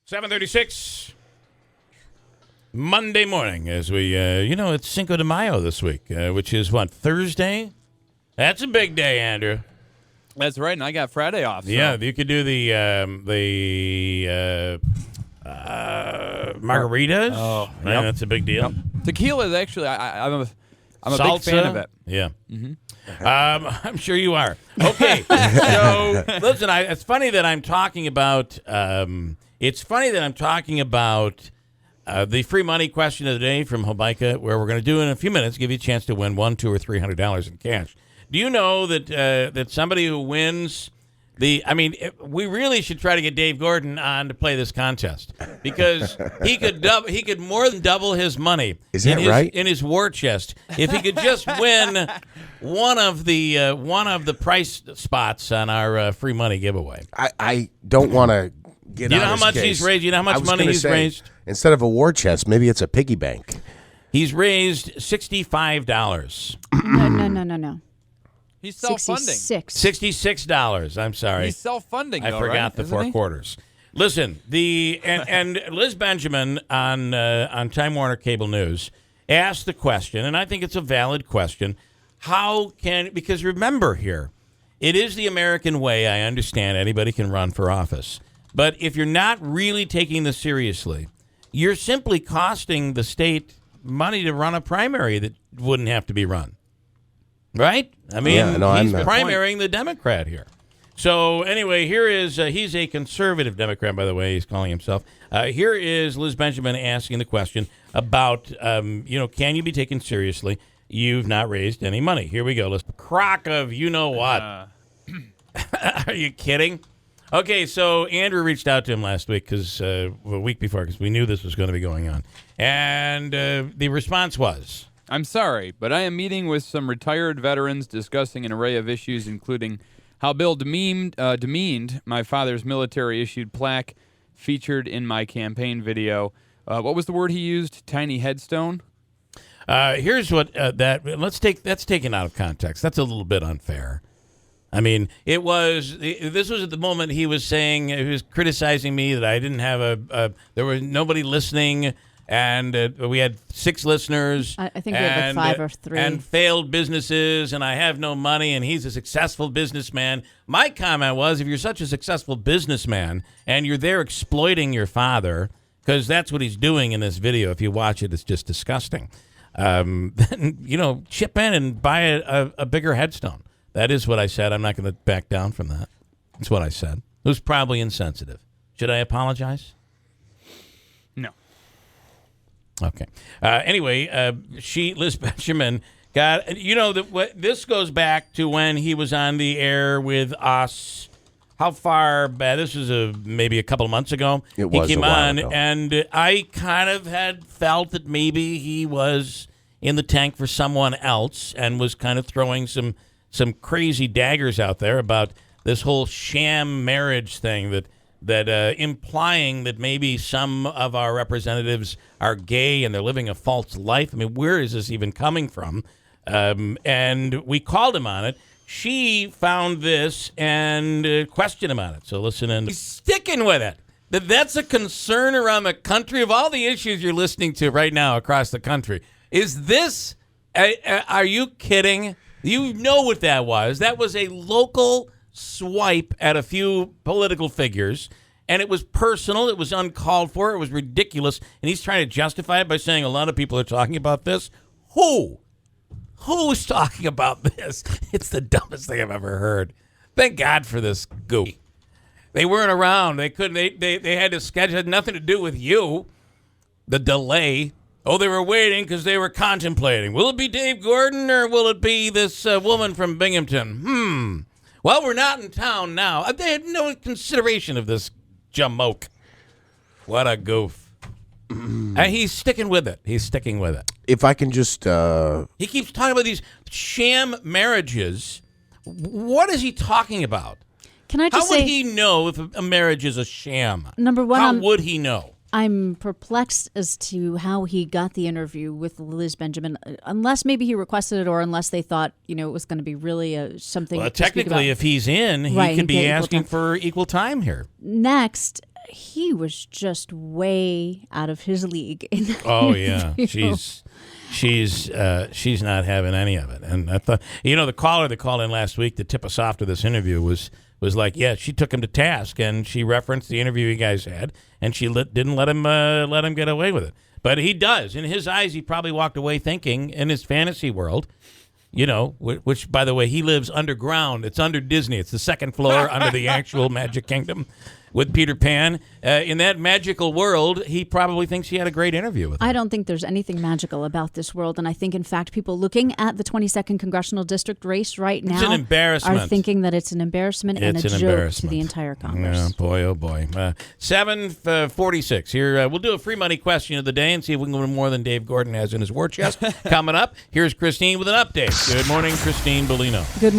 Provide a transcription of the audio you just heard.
7:36 Monday morning as we, it's Cinco de Mayo this week, which is what, Thursday? That's a big day, Andrew. That's right, and I got Friday off. So. Yeah, you could do the margaritas. Oh, man, that's a big deal. Yep. Tequila is actually, I'm a Salsa? big fan of it. Yeah. Mm-hmm. I'm sure you are. Okay, so listen, it's funny that I'm talking about. The free money question of the day from Hobica, where we're going to do in a few minutes, give you a chance to win $100, $200, or $300 in cash. Do you know that somebody who wins we really should try to get Dave Gordon on to play this contest because he could more than double his money. Is that right? In his war chest, if he could just win one of the price spots on our free money giveaway. I don't want to get. You know how much he's raised? You know how much money he's raised? Instead of a war chest, maybe it's a piggy bank. He's raised $65. No. He's self-funding. $66. I'm sorry. He's self-funding. I forgot the four quarters. Listen, and Liz Benjamin on Time Warner Cable News asked the question, and I think it's a valid question. Because remember here, it is the American way. I understand anybody can run for office, but if you're not really taking this seriously, you're simply costing the state money to run a primary that wouldn't have to be run. Right? I mean, he's primarying the Democrat here. So anyway, here is, he's a conservative Democrat, by the way, he's calling himself. Here is Liz Benjamin asking the question about, can you be taken seriously? You've not raised any money. Here we go. Let's crock of you-know-what. Are you kidding? Okay, so Andrew reached out to him last week, a week before, because we knew this was going to be going on. And the response was... I'm sorry, but I am meeting with some retired veterans discussing an array of issues, including how Bill demeaned my father's military-issued plaque featured in my campaign video. What was the word he used? Tiny headstone? Here's what that's taken out of context. That's a little bit unfair. I mean, this was at the moment he was criticizing me that I didn't have there was nobody listening. And we had 6 listeners. I think we had 5 or 3. And failed businesses, and I have no money, and he's a successful businessman. My comment was, if you're such a successful businessman and you're there exploiting your father, because that's what he's doing in this video. If you watch it, it's just disgusting. Then, chip in and buy a bigger headstone. That is what I said. I'm not going to back down from that. That's what I said. It was probably insensitive. Should I apologize? No. Okay. Anyway, Liz Benjamin got, this goes back to when he was on the air with us. How far back? This was maybe a couple of months ago. He came on, and I kind of had felt that maybe he was in the tank for someone else and was kind of throwing some crazy daggers out there about this whole sham marriage thing that implying that maybe some of our representatives are gay and they're living a false life. I mean, where is this even coming from? And we called him on it. She found this and questioned him on it. So listen in. He's sticking with it. That's a concern around the country. Of all the issues you're listening to right now across the country, is this, are you kidding? You know what that was. That was a local swipe at a few political figures, and it was personal. It was uncalled for. It was ridiculous, and he's trying to justify it by saying a lot of people are talking about this. Who's talking about this? It's the dumbest thing I've ever heard. Thank God for this goof. They weren't around. They couldn't. They had to schedule. It had nothing to do with you. The delay. Oh, they were waiting because they were contemplating. Will it be Dave Gordon or will it be this woman from Binghamton? Well, we're not in town now. They had no consideration of this jamoke. What a goof. He's sticking with it. If I can just... He keeps talking about these sham marriages. What is he talking about? Can I just say... How would he know if a marriage is a sham? Number one... How would he know? I'm perplexed as to how he got the interview with Liz Benjamin, unless maybe he requested it or unless they thought, it was going to be really something. Well, technically, if he's in, he could be asking for equal time here. Next, he was just way out of his league. In that Oh yeah, interview. she's not having any of it. And I thought, the caller that called in last week to tip us off to this interview was like, yeah, she took him to task and she referenced the interview you guys had, and she didn't let him get away with it. But he does. In his eyes, he probably walked away thinking in his fantasy world, which, by the way, he lives underground. It's under Disney. It's the second floor under the actual Magic Kingdom with Peter Pan. In that magical world, he probably thinks he had a great interview with him. I don't think there's anything magical about this world, and I think, in fact, people looking at the 22nd Congressional District race right now an embarrassment. are thinking that it's an embarrassment and It's a an joke embarrassment. to the entire Congress. Yeah, boy, oh boy. 7:46 here. We'll do a free money question of the day and see if we can win more than Dave Gordon has in his war chest. Coming up, here's Christine with an update. Good morning, Christine Bellino. Good morning.